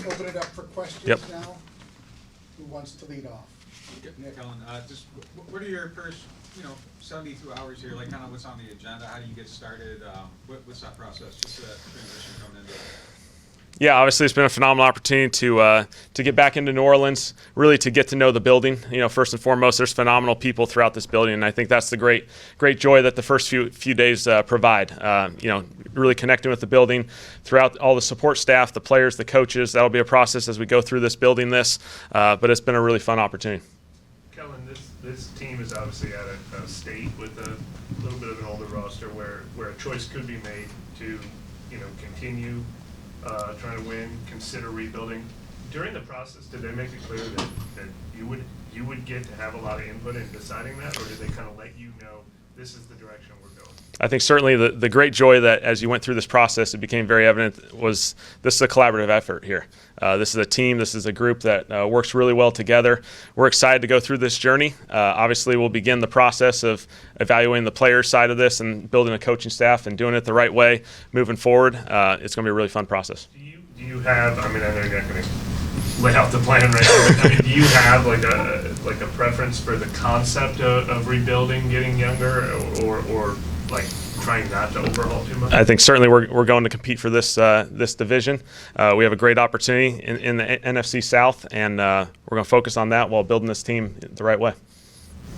open it up for questions Yep. now. Who wants to lead off? Nick. Kellen, just what are your first, 72 hours here? Like, kind of what's on the agenda? How do you get started? What's that process? Just transition coming into it. Yeah, obviously it's been a phenomenal opportunity to get back into New Orleans, really to get to know the building. First and foremost, there's phenomenal people throughout this building, and I think that's the great joy that the first few days provide. Really connecting with the building, throughout all the support staff, the players, the coaches. That'll be a process as we go through this, building this, but it's been a really fun opportunity. Kellen, this team is obviously at a state with a little bit of an older roster where a choice could be made to continue trying to win, consider rebuilding. During the process, did they make it clear that you would get to have a lot of input in deciding that, or did they kind of let you know this is the direction we're going? I think certainly the great joy that as you went through this process, it became very evident was this is a collaborative effort here. This is a team, this is a group that works really well together. We're excited to go through this journey. Obviously, we'll begin the process of evaluating the player side of this and building a coaching staff and doing it the right way moving forward. It's going to be a really fun process. Do you have, I know you're not going to lay out the plan right now, but do you have like a preference for the concept of rebuilding, getting younger, or like trying not to overhaul too much? I think certainly we're going to compete for this division. We have a great opportunity in the NFC South, and we're going to focus on that while building this team the right way.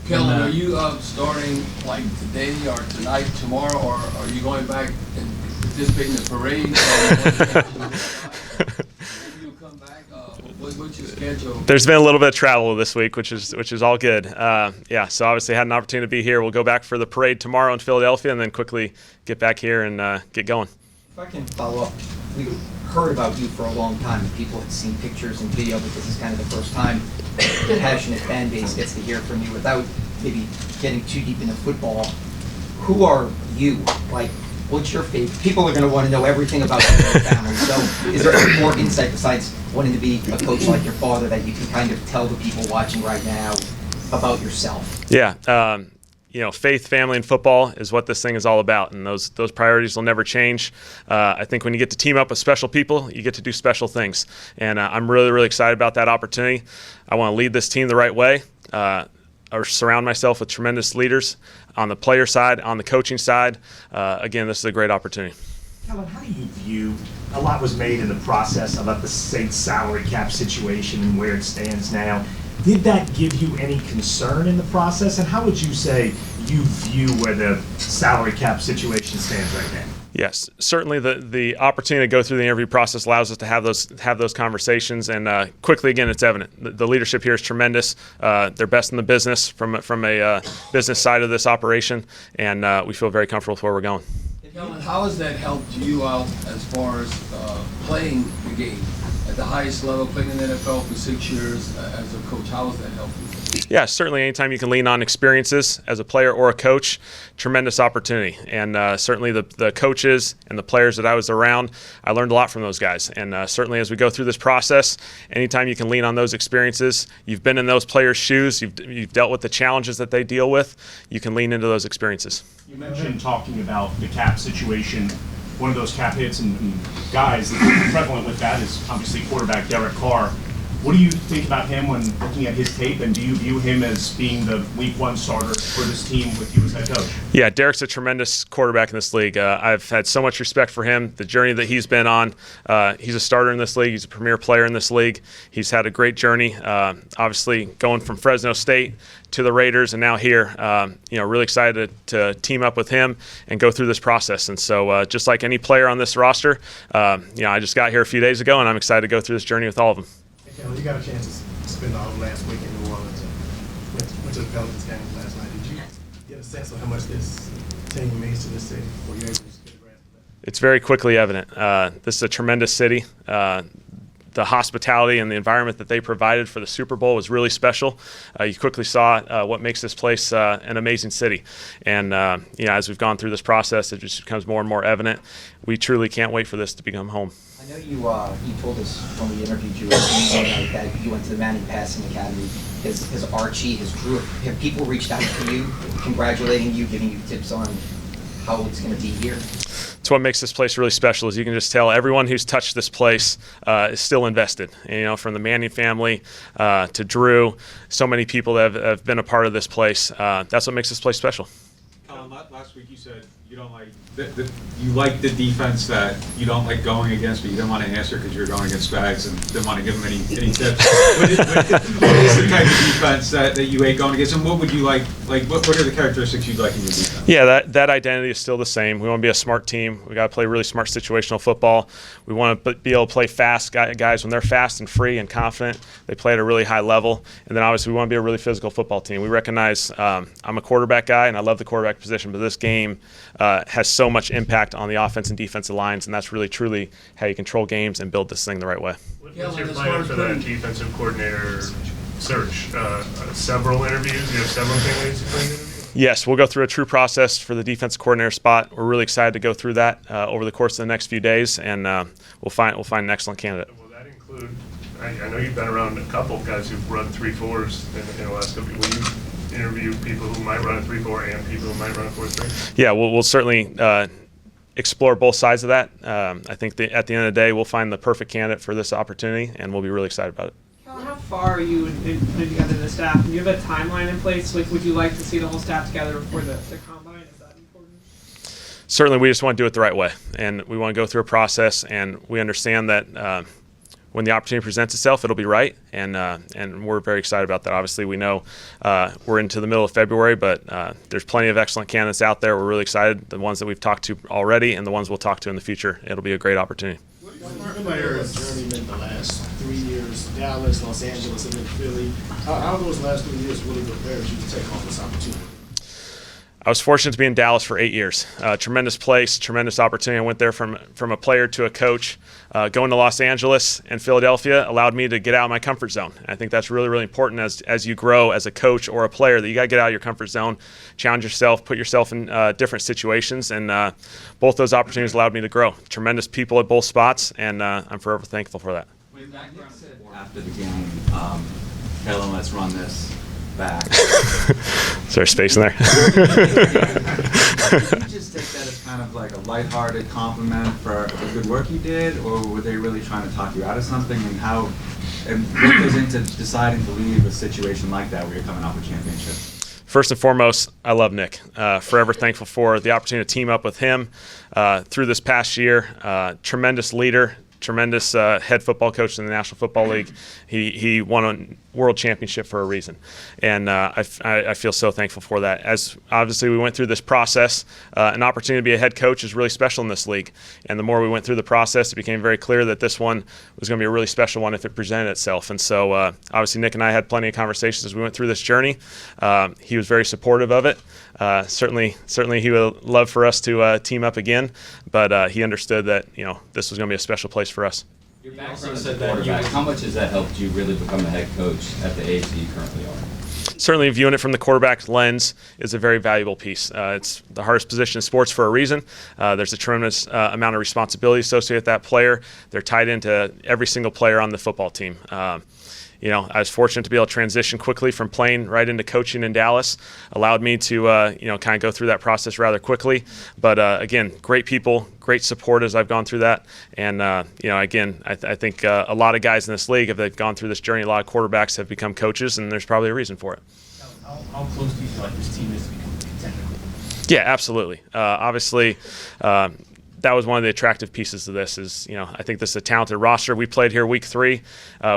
Kellen, are you starting like today or tonight, tomorrow, or are you going back and participating in the parade? You'll come back. What's your schedule? There's been a little bit of travel this week, which is all good. So obviously had an opportunity to be here. We'll go back for the parade tomorrow in Philadelphia, and then quickly get back here and get going. If I can follow up, we've heard about you for a long time, and people had seen pictures and video, but this is kind of the first time the passionate fan base gets to hear from you without maybe getting too deep into football. Who are you? Like, what's your favorite? People are going to want to know everything about your family. So is there any more insight besides wanting to be a coach like your father that you can kind of tell the people watching right now about yourself? Yeah. Faith, family, and football is what this thing is all about, and those priorities will never change. I think when you get to team up with special people, you get to do special things, and I'm really, really excited about that opportunity. I want to lead this team the right way, or surround myself with tremendous leaders on the player side, on the coaching side. Again, this is a great opportunity. Kellen, how do you view, a lot was made in the process about the Saints salary cap situation and where it stands now. Did that give you any concern in the process? And how would you say you view where the salary cap situation stands right now? Yes, certainly the opportunity to go through the interview process allows us to have those conversations, and quickly, again, it's evident. The leadership here is tremendous. They're best in the business from a business side of this operation, and we feel very comfortable with where we're going. Kellen, how has that helped you out as far as playing the game at the highest level, playing in the NFL for 6 years as a coach? How has that helped you? Yeah, certainly anytime you can lean on experiences as a player or a coach, tremendous opportunity. And certainly the coaches and the players that I was around, I learned a lot from those guys. And certainly as we go through this process, anytime you can lean on those experiences, you've been in those players' shoes, you've dealt with the challenges that they deal with, you can lean into those experiences. You mentioned talking about the cap situation. One of those cap hits and guys that's prevalent with that is obviously quarterback Derek Carr. What do you think about him when looking at his tape, and do you view him as being the week one starter for this team with you as head coach? Yeah, Derek's a tremendous quarterback in this league. I've had so much respect for him, the journey that he's been on. He's a starter in this league. He's a premier player in this league. He's had a great journey, obviously going from Fresno State to the Raiders and now here. Really excited to team up with him and go through this process. And so just like any player on this roster, I just got here a few days ago, and I'm excited to go through this journey with all of them. Kellen, you got a chance to spend all of last week in New Orleans and went to the Pelicans game last night. Did you get a sense of how much this team means to the city? Were you able to get a grasp of that? It's very quickly evident. This is a tremendous city. The hospitality and the environment that they provided for the Super Bowl was really special. You quickly saw what makes this place an amazing city. And as we've gone through this process, it just becomes more and more evident. We truly can't wait for this to become home. I know you told us when we interviewed you that you went to the Manning Passing Academy. Has Archie, has Drew, have people reached out to you, congratulating you, giving you tips on how it's going to be here? It's what makes this place really special. Is you can just tell everyone who's touched this place is still invested. And, from the Manning family to Drew, so many people that have been a part of this place. That's what makes this place special. Kellen, last week you said you don't like you like the defense that you don't like going against, but you didn't want to answer because you were going against Spags and didn't want to give him any tips. What is the type of defense that you hate going against, and what would you like? What are the characteristics you'd like in your defense? Yeah, that identity is still the same. We want to be a smart team. We got to play really smart situational football. We want to be able to play fast. Guys, when they're fast and free and confident, they play at a really high level. And then obviously we want to be a really physical football team. We recognize I'm a quarterback guy and I love the quarterback position, but this game has so much impact on the offense and defensive lines, and that's really truly how you control games and build this thing the right way. What's your plan for that defensive coordinator search? Several interviews? You have several candidates you plan to interview? Yes, we'll go through a true process for the defensive coordinator spot. We're really excited to go through that over the course of the next few days, and we'll find an excellent candidate. Will that include? I know you've been around a couple guys who've run 3-4s in the last couple. Will you interview people who might run a 3-4 and people who might run a 4-3? Yeah, we'll certainly explore both sides of that. I think at the end of the day, we'll find the perfect candidate for this opportunity, and we'll be really excited about it. How far are you putting together the staff? Do you have a timeline in place? Like, would you like to see the whole staff together before the combine? Is that important? Certainly, we just want to do it the right way, and we want to go through a process, and we understand that when the opportunity presents itself, it'll be right, and we're very excited about that. Obviously, we know we're into the middle of February, but there's plenty of excellent candidates out there. We're really excited, the ones that we've talked to already and the ones we'll talk to in the future. It'll be a great opportunity. Players journeyman the last 3 years, Dallas, Los Angeles, and then Philly. How those last 3 years really prepared you to take on this opportunity? I was fortunate to be in Dallas for 8 years. Tremendous place, tremendous opportunity. I went there from a player to a coach. Going to Los Angeles and Philadelphia allowed me to get out of my comfort zone. And I think that's really, really important as you grow as a coach or a player, that you got to get out of your comfort zone, challenge yourself, put yourself in different situations. And both those opportunities allowed me to grow. Tremendous people at both spots, and I'm forever thankful for that. After the game, Kellen, let's run this back. Is there space in there? Did you just take that as kind of like a lighthearted compliment for the good work you did, or were they really trying to talk you out of something? And what goes into deciding to leave a situation like that where you're coming off a championship? First and foremost, I love Nick. Forever thankful for the opportunity to team up with him through this past year. Tremendous leader, tremendous head football coach in the National Football League. He won a world championship for a reason, and I feel so thankful for that. As obviously we went through this process, an opportunity to be a head coach is really special in this league, and the more we went through the process, it became very clear that this one was going to be a really special one if it presented itself. And so obviously Nick and I had plenty of conversations as we went through this journey. He was very supportive of it. Certainly he would love for us to team up again, but he understood that this was going to be a special place for us. Your background said that how much has that helped you really become a head coach at the age that you currently are? Certainly viewing it from the quarterback's lens is a very valuable piece. It's the hardest position in sports for a reason. There's a tremendous amount of responsibility associated with that player. They're tied into every single player on the football team. I was fortunate to be able to transition quickly from playing right into coaching in Dallas. Allowed me to, kind of go through that process rather quickly. But again, great people, great support as I've gone through that. And again, I think a lot of guys in this league, if they've gone through this journey, a lot of quarterbacks have become coaches, and there's probably a reason for it. How close do you feel like this team is to becoming a contender? Yeah, absolutely. Obviously. That was one of the attractive pieces of this is, I think this is a talented roster. We played here week 3.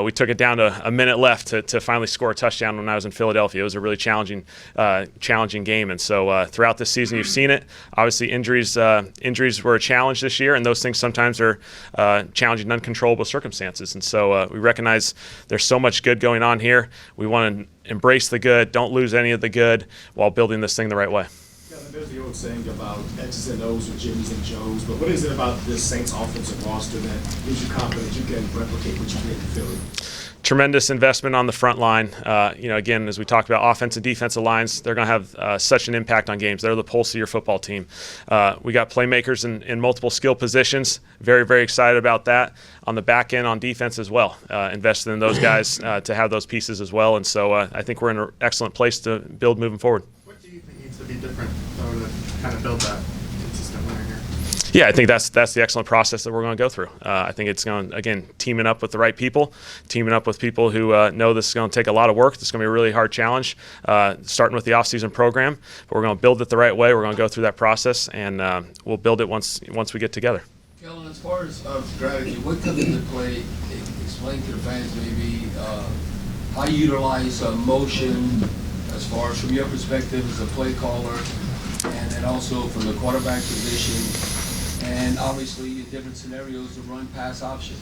We took it down to a minute left to finally score a touchdown when I was in Philadelphia. It was a really challenging game. And so throughout this season, you've seen it. Obviously, injuries were a challenge this year, and those things sometimes are challenging in uncontrollable circumstances. And so we recognize there's so much good going on here. We want to embrace the good, don't lose any of the good while building this thing the right way. There's the old saying about X's and O's or Jimmys and Joes, but what is it about this Saints offensive roster that gives you confidence you can replicate what you did in Philly? Tremendous investment on the front line. Again, as we talked about offensive and defensive lines, they're going to have such an impact on games. They're the pulse of your football team. We got playmakers in multiple skill positions. Very, very excited about that. On the back end on defense as well. Invested in those guys to have those pieces as well. And so I think we're in an excellent place to build moving forward. What do you think needs to be different in order to kind of build that Yeah, I think that's the excellent process that we're going to go through. I think it's going to, again, teaming up with the right people, teaming up with people who know this is going to take a lot of work. This is going to be a really hard challenge, starting with the off-season program. But we're going to build it the right way. We're going to go through that process, and we'll build it once we get together. Kellen, as far as strategy, what comes into play? Explain to the fans maybe how you utilize motion as far as from your perspective as a play caller, and then also from the quarterback position, and obviously in different scenarios the run-pass option.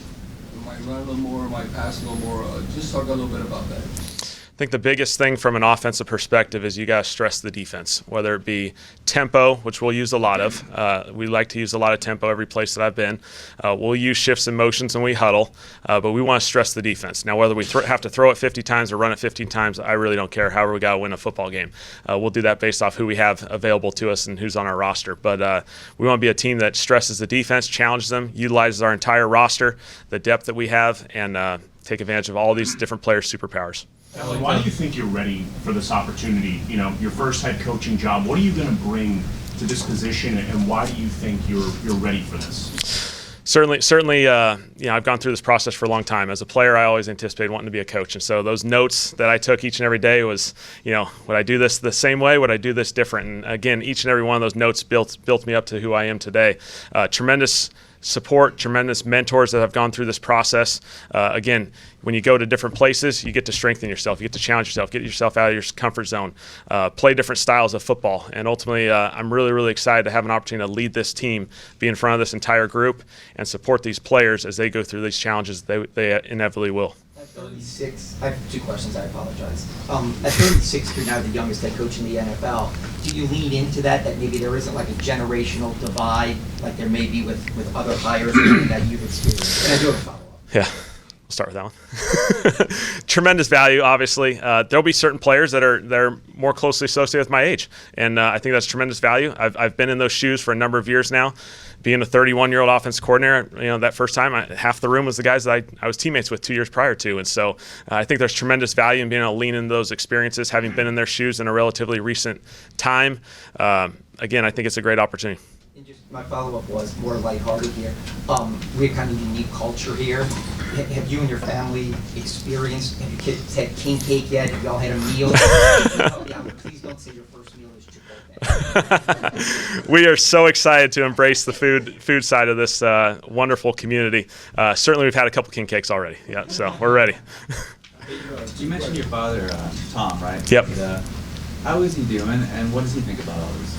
Might run a little more, might pass a little more. Just talk a little bit about that. I think the biggest thing from an offensive perspective is you got to stress the defense, whether it be tempo, which we'll use a lot of. We like to use a lot of tempo every place that I've been. We'll use shifts and motions and we huddle, but we want to stress the defense. Now, whether we have to throw it 50 times or run it 15 times, I really don't care. However, we got to win a football game. We'll do that based off who we have available to us and who's on our roster. But we want to be a team that stresses the defense, challenges them, utilizes our entire roster, the depth that we have, and take advantage of all these different players' superpowers. Kellen, why do you think you're ready for this opportunity? You know, your first head coaching job. What are you going to bring to this position, and why do you think you're ready for this? Certainly, I've gone through this process for a long time. As a player, I always anticipated wanting to be a coach, and so those notes that I took each and every day was, would I do this the same way? Would I do this different? And again, each and every one of those notes built me up to who I am today. Tremendous support, tremendous mentors that have gone through this process. Again, when you go to different places, you get to strengthen yourself, you get to challenge yourself, get yourself out of your comfort zone, play different styles of football. And ultimately, I'm really, really excited to have an opportunity to lead this team, be in front of this entire group, and support these players as they go through these challenges they inevitably will. At 36, I have two questions, I apologize. At 36, you're now the youngest head coach in the NFL. Do you lean into that maybe there isn't like a generational divide like there may be with other hires that you've experienced? And I do have a follow-up. Yeah. We'll start with that one. Tremendous value, obviously. There'll be certain players that are more closely associated with my age, and I think that's tremendous value. I've been in those shoes for a number of years now. Being a 31-year-old offensive coordinator, that first time, half the room was the guys that I was teammates with 2 years prior to, and so I think there's tremendous value in being able to lean into those experiences, having been in their shoes in a relatively recent time. Again, I think it's a great opportunity. And just my follow-up was more lighthearted here. We have kind of a unique culture here. Have you and your family experienced, have your kids had king cake yet? Have y'all had a meal? Please don't say your first meal is Chipotle. We are so excited to embrace the food side of this wonderful community. Certainly we've had a couple king cakes already. Yeah, so we're ready. You mentioned your father, Tom, right? Yep. And, how is he doing, and what does he think about all this?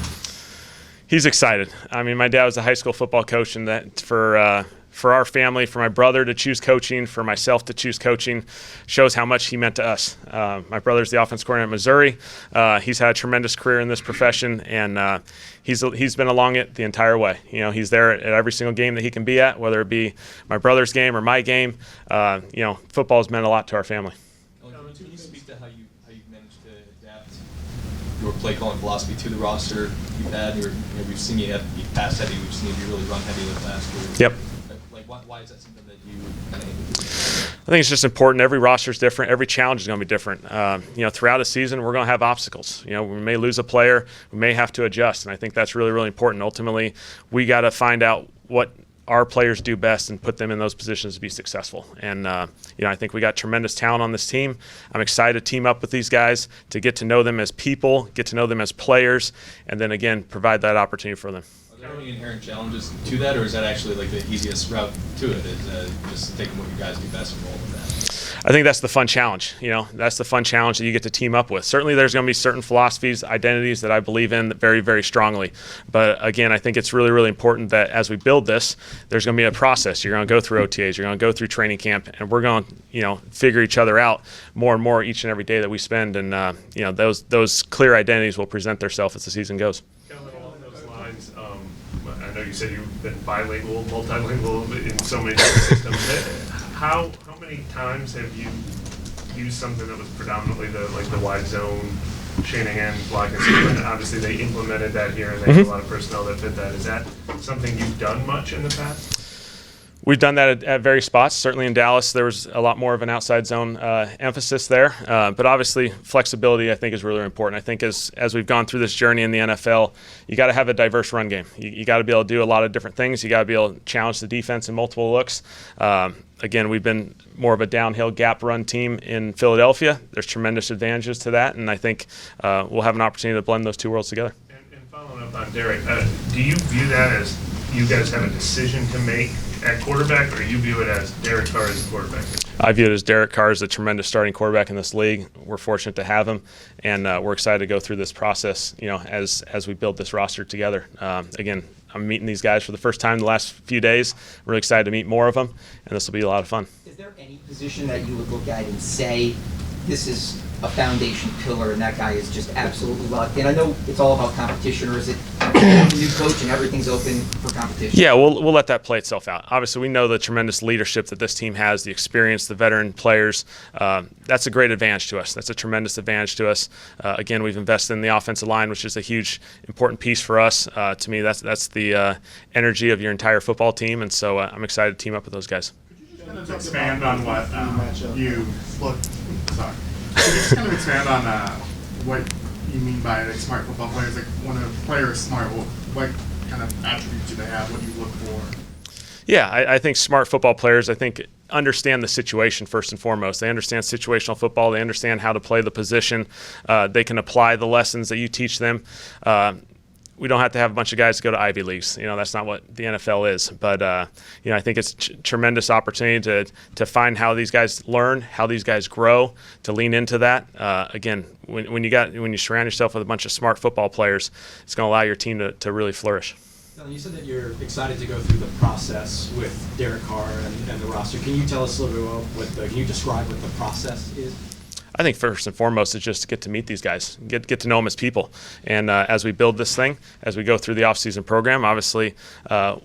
He's excited. I mean, my dad was a high school football coach, and that for our family, for my brother to choose coaching, for myself to choose coaching, shows how much he meant to us. My brother's the offense coordinator at Missouri. He's had a tremendous career in this profession, and he's been along it the entire way. He's there at every single game that he can be at, whether it be my brother's game or my game. Football has meant a lot to our family. Can you speak to how you've managed to adapt your play calling philosophy to the roster you've had? We've seen you pass heavy, we've seen you really run heavy like last year. Yep. Why is that something that you kind of able to do? I think it's just important. Every roster is different. Every challenge is going to be different. Throughout the season, we're going to have obstacles. We may lose a player. We may have to adjust, and I think that's really, really important. Ultimately, we got to find out what our players do best and put them in those positions to be successful. And, I think we got tremendous talent on this team. I'm excited to team up with these guys, to get to know them as people, get to know them as players, and then, again, provide that opportunity for them. Are there any inherent challenges to that, or is that actually like the easiest route to it, is just taking what you guys do best and roll with that? I think that's the fun challenge. That's the fun challenge that you get to team up with. Certainly there's going to be certain philosophies, identities that I believe in very, very strongly. But again, I think it's really, really important that as we build this, there's going to be a process. You're going to go through OTAs, you're going to go through training camp, and we're going to, figure each other out more and more each and every day that we spend. And, those clear identities will present themselves as the season goes. Along those lines, I know you said you've been bilingual, multilingual in so many different systems. How many times have you used something that was predominantly the wide zone, Shanahan blocking system? And obviously they implemented that here, and they have a lot of personnel that fit that. Is that something you've done much in the past? We've done that at various spots. Certainly in Dallas, there was a lot more of an outside zone emphasis there. But obviously, flexibility, I think, is really important. I think as we've gone through this journey in the NFL, you got to have a diverse run game. You got to be able to do a lot of different things. You got to be able to challenge the defense in multiple looks. Again, we've been more of a downhill gap run team in Philadelphia. There's tremendous advantages to that, and I think we'll have an opportunity to blend those two worlds together. And following up on Derek, do you view that as you guys have a decision to make at quarterback, or you view it as Derek Carr as a quarterback? I view it as Derek Carr is a tremendous starting quarterback in this league. We're fortunate to have him, and we're excited to go through this process, as we build this roster together. Again, I'm meeting these guys for the first time the last few days. I'm really excited to meet more of them, and this will be a lot of fun. Is there any position that you would look at and say, this is a foundation pillar and that guy is just absolutely locked in? I know it's all about competition, or is it a new coach and everything's open for competition? Yeah, we'll let that play itself out. Obviously, we know the tremendous leadership that this team has, the experience, the veteran players. That's a great advantage to us. That's a tremendous advantage to us. Again, we've invested in the offensive line, which is a huge, important piece for us. To me, that's the energy of your entire football team, and so I'm excited to team up with those guys. Expand on what you look. Sorry. Could you just kind of expand on what you mean by like smart football players? Like when a player is smart, what kind of attributes do they have? What do you look for? Yeah, I think smart football players, understand the situation first and foremost. They understand situational football. They understand how to play the position. They can apply the lessons that you teach them. We don't have to have a bunch of guys to go to Ivy Leagues. That's not what the NFL is. But I think it's tremendous opportunity to find how these guys learn, how these guys grow, to lean into that. Again, when you surround yourself with a bunch of smart football players, it's going to allow your team to really flourish. You said that you're excited to go through the process with Derek Carr and the roster. Can you tell us a little bit can you describe what the process is? I think first and foremost is just to get to meet these guys, get to know them as people. And as we build this thing, as we go through the offseason program, obviously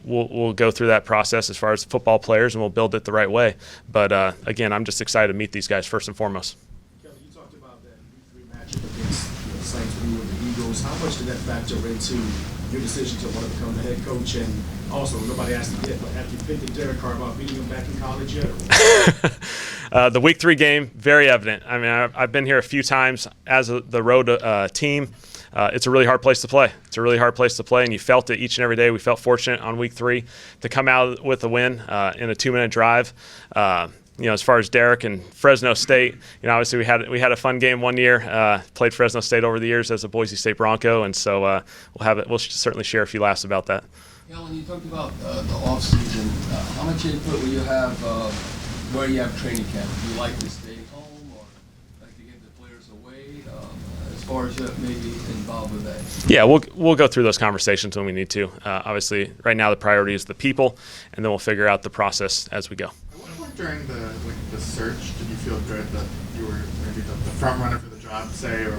we'll go through that process as far as football players, and we'll build it the right way. But again, I'm just excited to meet these guys first and foremost. Kelly, you talked about that week 3 matchup against the Saints for you and the Eagles. How much did that factor into your decision to want to become the head coach? And also, nobody asked you yet, but have you been to Derek Carr about beating him back in college yet? The week 3 game, very evident. I mean, I've been here a few times as the road team. It's a really hard place to play. It's a really hard place to play, and you felt it each and every day. We felt fortunate on week 3 to come out with a win in a 2-minute drive. As far as Derek and Fresno State, obviously we had a fun game one year. Played Fresno State over the years as a Boise State Bronco, and so we'll certainly share a few laughs about that. Kellen, you talked about the off season. How much input will you have where you have training camp? Do you like to stay home or like to get the players away? As far as maybe involved with that? Yeah, we'll go through those conversations when we need to. Obviously, right now the priority is the people, and then we'll figure out the process as we go. During the search, did you feel good that you were maybe the front runner for the job, say, or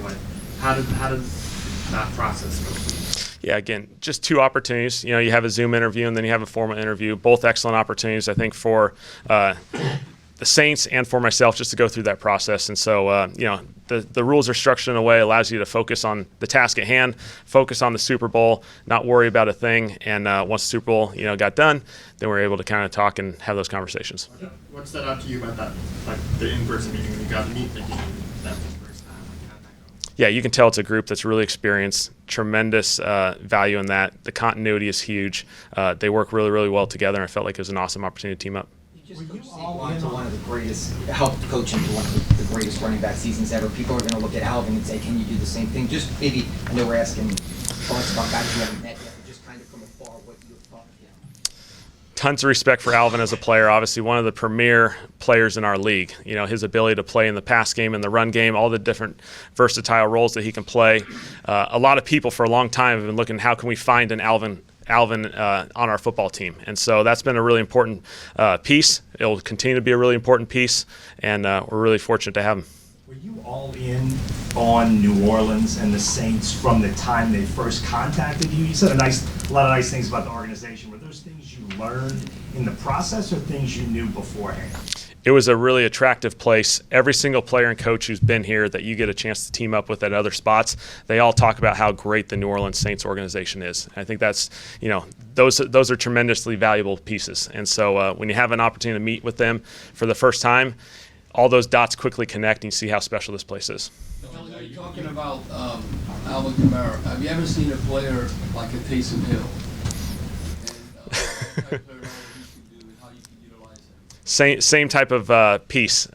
how did that process go? Yeah, again, just 2 opportunities. You have a Zoom interview and then you have a formal interview. Both excellent opportunities, I think, for the Saints and for myself just to go through that process. And so, the rules are structured in a way that allows you to focus on the task at hand, focus on the Super Bowl, not worry about a thing. And once the Super Bowl, got done, then we're able to kind of talk and have those conversations. What stood out to you about that, the in-person meeting when you got to meet the team that was the first time? How'd that go? Yeah, you can tell it's a group that's really experienced, tremendous value in that. The continuity is huge. They work really, really well together, and I felt like it was an awesome opportunity to team up. Helped coach him to one of the greatest running back seasons ever. People are going to look at Alvin and say, can you do the same thing? Just maybe, I know we're asking thoughts about guys who haven't met yet, but just kind of from afar, what you thought of him. Tons of respect for Alvin as a player. Obviously, one of the premier players in our league. His ability to play in the pass game and the run game, all the different versatile roles that he can play. A lot of people for a long time have been looking, how can we find an Alvin on our football team, and so that's been a really important piece. It will continue to be a really important piece, and we're really fortunate to have him. Were you all in on New Orleans and the Saints from the time they first contacted you? You said a lot of nice things about the organization. Were those things you learned in the process or things you knew beforehand? It was a really attractive place. Every single player and coach who's been here that you get a chance to team up with at other spots, they all talk about how great the New Orleans Saints organization is. I think that's, those are tremendously valuable pieces. And so when you have an opportunity to meet with them for the first time, all those dots quickly connect and you see how special this place is. You're talking about Alvin Kamara. Have you ever seen a player like a Taysom Hill? And what type of player he can do and how you can utilize him? Same type of piece.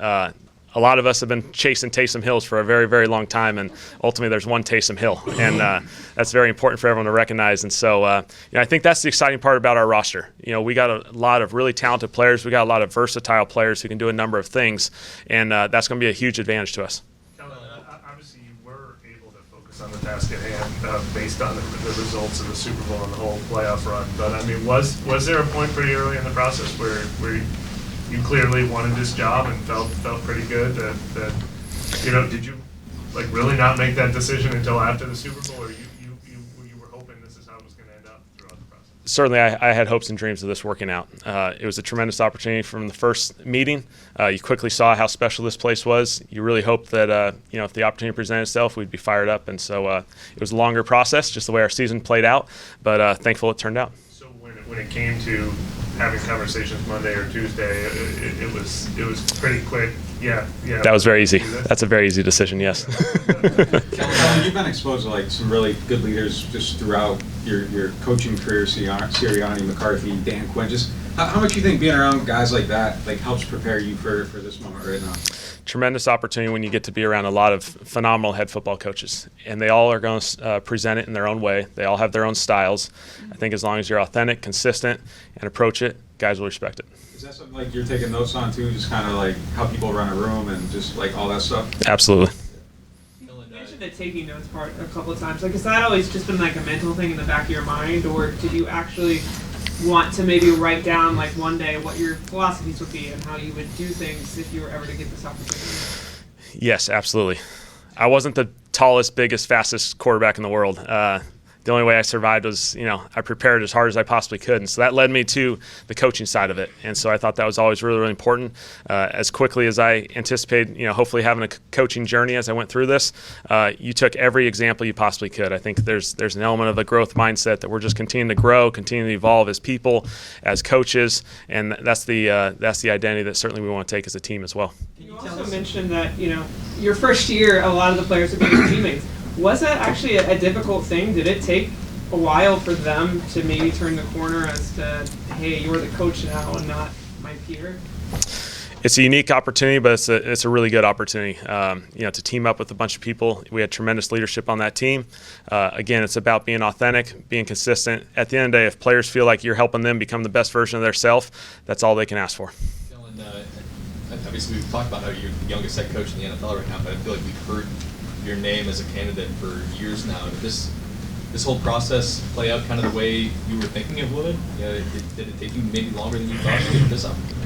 A lot of us have been chasing Taysom Hills for a very, very long time, and ultimately there's one Taysom Hill, and that's very important for everyone to recognize. And so, I think that's the exciting part about our roster. We got a lot of really talented players. We got a lot of versatile players who can do a number of things, and that's going to be a huge advantage to us. Kellen, obviously you were able to focus on the task at hand based on the results of the Super Bowl and the whole playoff run. But I mean, was there a point pretty early in the process where you clearly wanted this job and felt pretty good that did you really not make that decision until after the Super Bowl, or you were hoping this is how it was going to end up throughout the process? Certainly, I had hopes and dreams of this working out. It was a tremendous opportunity from the first meeting. You quickly saw how special this place was. You really hoped that if the opportunity presented itself, we'd be fired up. And so it was a longer process, just the way our season played out. But thankful it turned out. So when it came to having conversations Monday or Tuesday, it was pretty quick. Yeah. That was very easy. That's a very easy decision, yes. Kellen, you've been exposed to some really good leaders just throughout your coaching career, Sirianni, McCarthy, Dan Quinn. Just how much do you think being around guys like that helps prepare you for this moment right now? Tremendous opportunity when you get to be around a lot of phenomenal head football coaches, and they all are going to present it in their own way. They all have their own styles. I think as long as you're authentic, consistent, and approach it, guys will respect it. Is that something you're taking notes on too, just kind of how people run a room and just all that stuff? Absolutely. You mentioned the taking notes part a couple of times. Has that always just been a mental thing in the back of your mind, or did you actually want to maybe write down one day what your philosophies would be and how you would do things if you were ever to get this opportunity? Yes, absolutely. I wasn't the tallest, biggest, fastest quarterback in the world. The only way I survived was, I prepared as hard as I possibly could. And so that led me to the coaching side of it. And so I thought that was always really, really important. As quickly as I anticipated, hopefully having a coaching journey as I went through this, you took every example you possibly could. I think there's an element of a growth mindset that we're just continuing to grow, continuing to evolve as people, as coaches. And that's the identity that certainly we want to take as a team as well. You also mentioned that, your first year, a lot of the players would be your teammates. Was that actually a difficult thing? Did it take a while for them to maybe turn the corner as to, hey, you're the coach now and not my peer? It's a unique opportunity, but it's a really good opportunity. To team up with a bunch of people. We had tremendous leadership on that team. Again, it's about being authentic, being consistent. At the end of the day, if players feel like you're helping them become the best version of themselves, that's all they can ask for. Kellen, obviously we've talked about how you're the youngest head coach in the NFL right now, but I feel like we've heard your name as a candidate for years now. Did this whole process play out kind of the way you were thinking it would? Did it take you maybe longer than you thought to get this opportunity?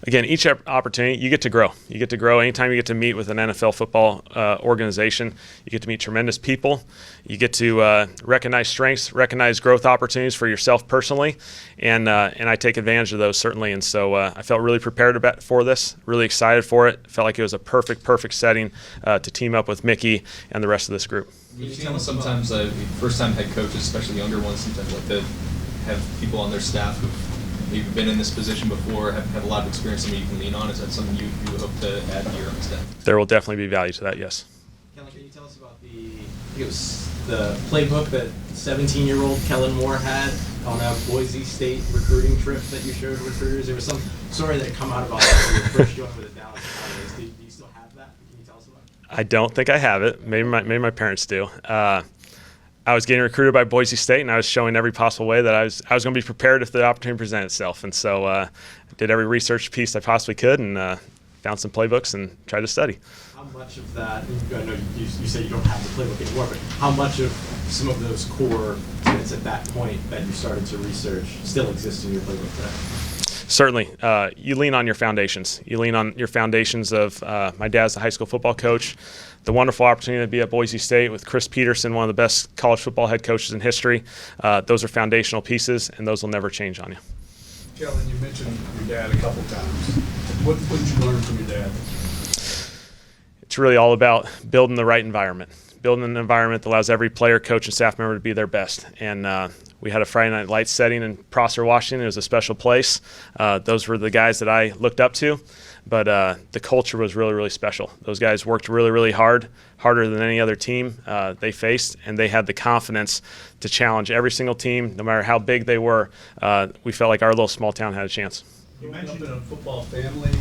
Again, each opportunity, you get to grow. You get to grow anytime you get to meet with an NFL football organization. You get to meet tremendous people. You get to recognize strengths, recognize growth opportunities for yourself personally, and I take advantage of those certainly. And so I felt really prepared for this, really excited for it. Felt like it was a perfect setting to team up with Mickey and the rest of this group. You know, sometimes first-time head coaches, especially younger ones, sometimes like to have people on their staff who've maybe been in this position before, have a lot of experience, somebody you can lean on. Is that something you hope to add to your own staff? There will definitely be value to that, yes. Kellen, can you tell us about the playbook that 17-year-old Kellen Moore had on a Boise State recruiting trip that you showed recruiters? There was some story that had come out about that when you first joined with the Dallas Cowboys. Do you still have that? Can you tell us about it? I don't think I have it. Maybe my parents do. I was getting recruited by Boise State, and I was showing every possible way that I was going to be prepared if the opportunity presented itself. And so I did every research piece I possibly could and found some playbooks and tried to study. How much of that, I know you say you don't have the playbook anymore, but how much of some of those core tenets at that point that you started to research still exist in your playbook today? Certainly. You lean on your foundations. You lean on your foundations of my dad's a high school football coach, the wonderful opportunity to be at Boise State with Chris Peterson, one of the best college football head coaches in history. Those are foundational pieces, and those will never change on you. Kellen, you mentioned your dad a couple times. What did you learn from your dad? It's really all about building the right environment, building an environment that allows every player, coach, and staff member to be their best. And we had a Friday Night Lights setting in Prosser, Washington. It was a special place. Those were the guys that I looked up to, but the culture was really, really special. Those guys worked really, really hard, harder than any other team they faced, and they had the confidence to challenge every single team, no matter how big they were. We felt like our little small town had a chance. You mentioned in a football family.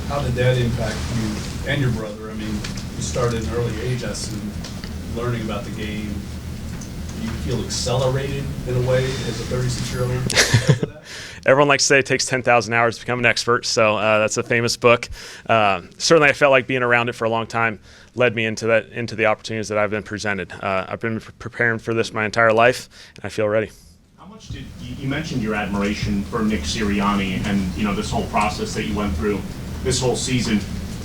How did that impact you and your brother? I mean, you started at an early age, I assume, learning about the game. Do you feel accelerated in a way as a 36-year-old? Everyone likes to say it takes 10,000 hours to become an expert, so that's a famous book. Certainly I felt like being around it for a long time led me into the opportunities that I've been presented. I've been preparing for this my entire life, and I feel ready. How much did you mentioned your admiration for Nick Sirianni and this whole process that you went through this whole season?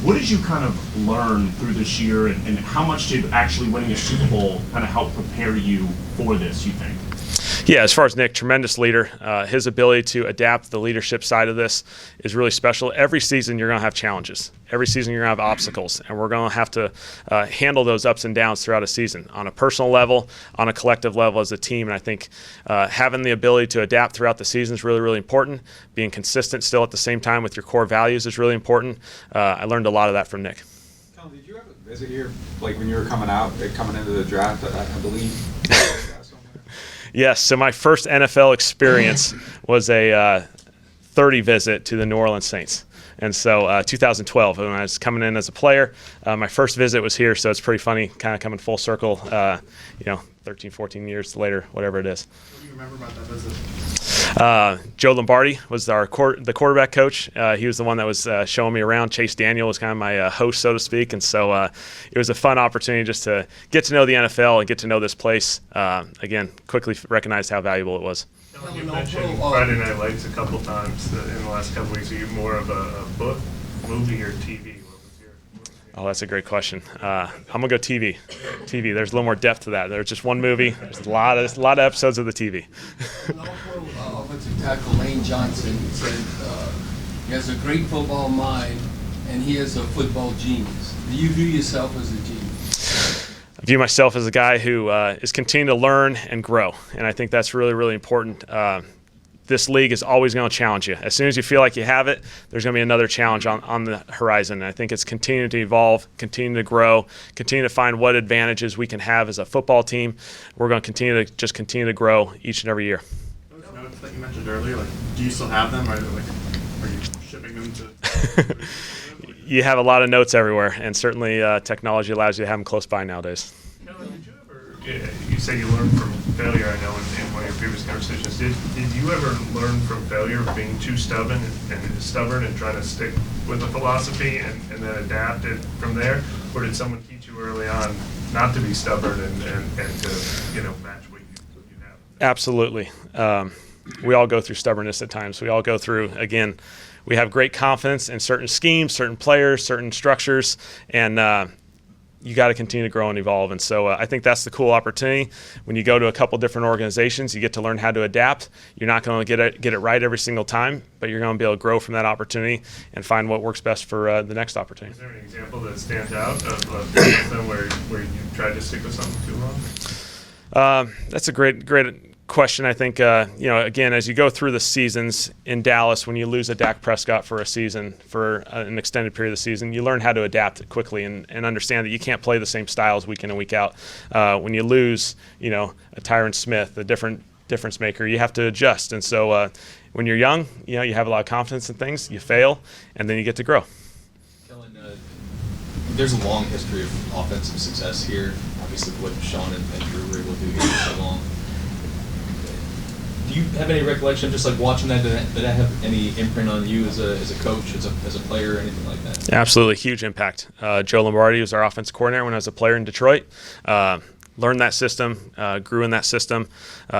What did you kind of learn through this year, and how much did actually winning a Super Bowl kind of help prepare you for this, you think? Yeah, as far as Nick, tremendous leader. His ability to adapt the leadership side of this is really special. Every season you're going to have challenges. Every season you're going to have obstacles, and we're going to have to handle those ups and downs throughout a season on a personal level, on a collective level as a team. And I think having the ability to adapt throughout the season is really, really important. Being consistent still at the same time with your core values is really important. I learned a lot of that from Nick. Kellen, did you ever visit here, like when you were coming into the draft, I believe? Yes, so my first NFL experience was a 30 visit to the New Orleans Saints. And so 2012, when I was coming in as a player, my first visit was here, so it's pretty funny kind of coming full circle, 13, 14 years later, whatever it is. What do you remember about that visit? Joe Lombardi was the quarterback coach. He was the one that was showing me around. Chase Daniel was kind of my host, so to speak. And so it was a fun opportunity just to get to know the NFL and get to know this place. Again, quickly recognized how valuable it was. You mentioned Friday Night Lights a couple times in the last couple weeks. Are you more of a book, movie, or TV? Oh, that's a great question. I'm gonna go TV. TV. There's a little more depth to that. There's just one movie. There's a lot of episodes of the TV. Offensive tackle Lane Johnson said he has a great football mind and he is a football genius. Do you view yourself as a genius? I view myself as a guy who is continuing to learn and grow, and I think that's really, really important. This league is always going to challenge you. As soon as you feel like you have it, there's going to be another challenge on the horizon. And I think it's continuing to evolve, continue to grow, continue to find what advantages we can have as a football team. We're going to continue to grow each and every year. Those notes that you mentioned earlier, do you still have them, or are you shipping them to? You have a lot of notes everywhere, and certainly technology allows you to have them close by nowadays. Kellen, did you ever? You say you learned from failure. I know in one of your previous conversations. Did you ever learn from failure, being too stubborn and trying to stick with a philosophy and then adapt it from there, or did someone teach you early on not to be stubborn and to match what you have? Absolutely. We all go through stubbornness at times. We all go through, again, we have great confidence in certain schemes, certain players, certain structures, and you got to continue to grow and evolve. And so I think that's the cool opportunity. When you go to a couple different organizations, you get to learn how to adapt. You're not going to get it right every single time, but you're going to be able to grow from that opportunity and find what works best for the next opportunity. Is there an example that stands out of something where you tried to stick with something too long? That's a great question. I think, again, as you go through the seasons in Dallas, when you lose a Dak Prescott for a season, for an extended period of the season, you learn how to adapt quickly and understand that you can't play the same styles week in and week out. When you lose, a Tyron Smith, a difference maker, you have to adjust. And so when you're young, you have a lot of confidence in things, you fail, and then you get to grow. Kellen, there's a long history of offensive success here. Obviously, what Sean and Drew were able to do here for so long. Do you have any recollection of just like watching that? Did that have any imprint on you as a coach, as a player, or anything like that? Absolutely, huge impact. Joe Lombardi was our offensive coordinator when I was a player in Detroit. Learned that system, grew in that system.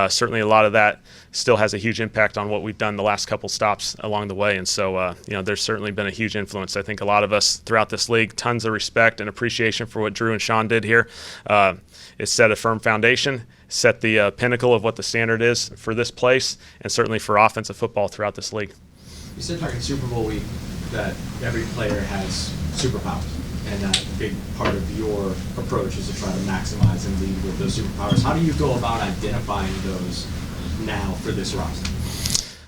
Certainly a lot of that still has a huge impact on what we've done the last couple stops along the way. And so, there's certainly been a huge influence. I think a lot of us throughout this league, tons of respect and appreciation for what Drew and Sean did here. It set a firm foundation, set the pinnacle of what the standard is for this place, and certainly for offensive football throughout this league. You said during Super Bowl week, that every player has superpowers, and that a big part of your approach is to try to maximize and lead with those superpowers. How do you go about identifying those now for this roster?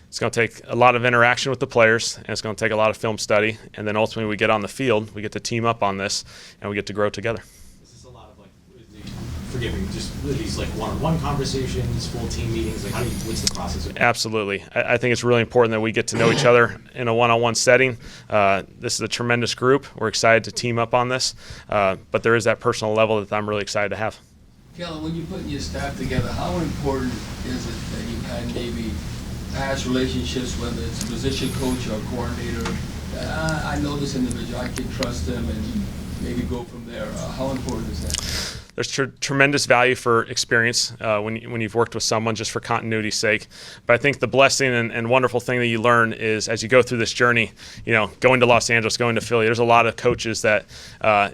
It's going to take a lot of interaction with the players, and it's going to take a lot of film study, and then ultimately we get on the field, we get to team up on this, and we get to grow together. Is this a lot of forgive me, just these one-on-one conversations, full team meetings? Like, what's the process? Absolutely. I think it's really important that we get to know each other in a one-on-one setting. This is a tremendous group. We're excited to team up on this, but there is that personal level that I'm really excited to have. Kellen, when you're putting your staff together, how important is it that you had maybe past relationships, whether it's a position coach or a coordinator? I know this individual, I can trust him, and maybe go from there. How important is that? There's tremendous value for experience when you've worked with someone, just for continuity's sake. But I think the blessing and wonderful thing that you learn is as you go through this journey, going to Los Angeles, going to Philly, there's a lot of coaches that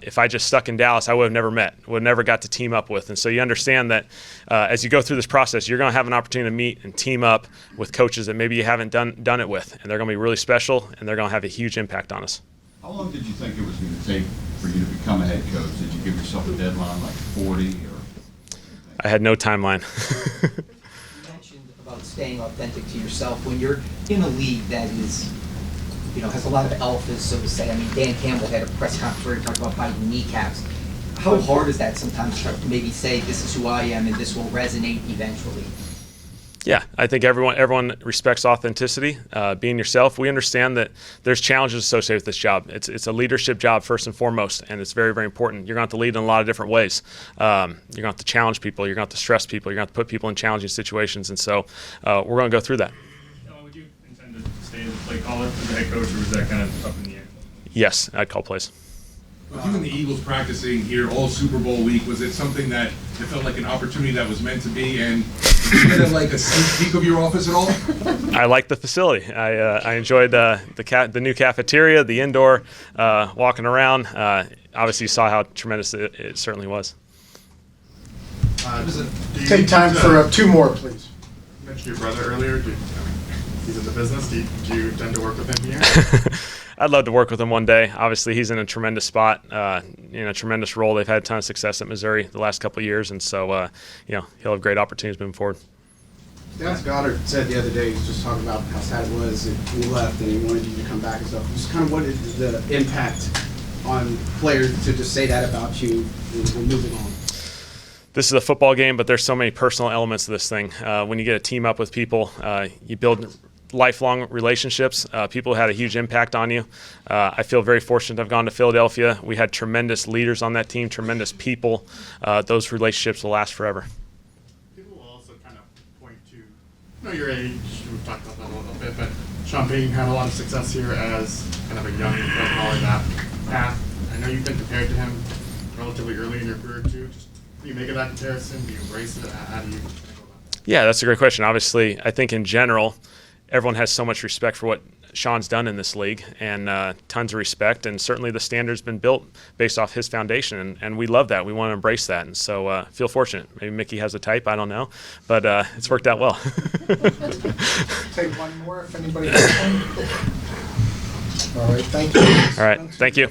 if I just stuck in Dallas, I would have never met, would have never got to team up with. And so you understand that as you go through this process, you're going to have an opportunity to meet and team up with coaches that maybe you haven't done it with. And they're going to be really special, and they're going to have a huge impact on us. How long did you think it was going to take for you to become a head coach? Did you give yourself a deadline like 40 or? I had no timeline. You mentioned about staying authentic to yourself. When you're in a league that is, has a lot of alphas, so to say. I mean, Dan Campbell had a press conference where he talked about biting kneecaps. How hard is that sometimes to maybe say this is who I am and this will resonate eventually? Yeah, I think everyone respects authenticity, being yourself. We understand that there's challenges associated with this job. It's a leadership job first and foremost, and it's very, very important. You're going to have to lead in a lot of different ways. You're going to have to challenge people. You're going to have to stress people. You're going to have to put people in challenging situations, and so we're going to go through that. Would you intend to stay as a play caller as the head coach, or was that kind of up in the air? Yes, I'd call plays. With you and the Eagles practicing here all Super Bowl week, was it something that it felt like an opportunity that was meant to be? And did you get like a sneak peek of your office at all? I like the facility. I enjoyed the new cafeteria, the indoor, walking around. Obviously, you saw how tremendous it certainly was. Take time for 2 more, please. You mentioned your brother earlier. He's in the business. Do you intend to work with him here? I'd love to work with him one day. Obviously, he's in a tremendous spot, in a tremendous role. They've had a ton of success at Missouri the last couple of years, and so, he'll have great opportunities moving forward. Dallas Goddard said the other day, he was just talking about how sad it was when you left and he wanted you to come back and stuff. Just kind of what is the impact on players to just say that about you when moving on? This is a football game, but there's so many personal elements to this thing. When you get a team up with people, you build lifelong relationships. People had a huge impact on you. I feel very fortunate to have gone to Philadelphia. We had tremendous leaders on that team, tremendous people. Those relationships will last forever. People will also kind of point to, your age, we've talked about that a little bit, but Sean Payton had a lot of success here as kind of a young footballer in that path. I know you've been compared to him relatively early in your career too. Just do you make of that comparison? Do you embrace it? How do you go about that? Yeah, that's a great question. Obviously, I think in general, everyone has so much respect for what Sean's done in this league, and tons of respect, and certainly the standard's been built based off his foundation, and we love that. We want to embrace that, and so feel fortunate. Maybe Mickey has a type, I don't know, but it's worked out well. Take one more if anybody has one. All right, thank you. All right, thank you.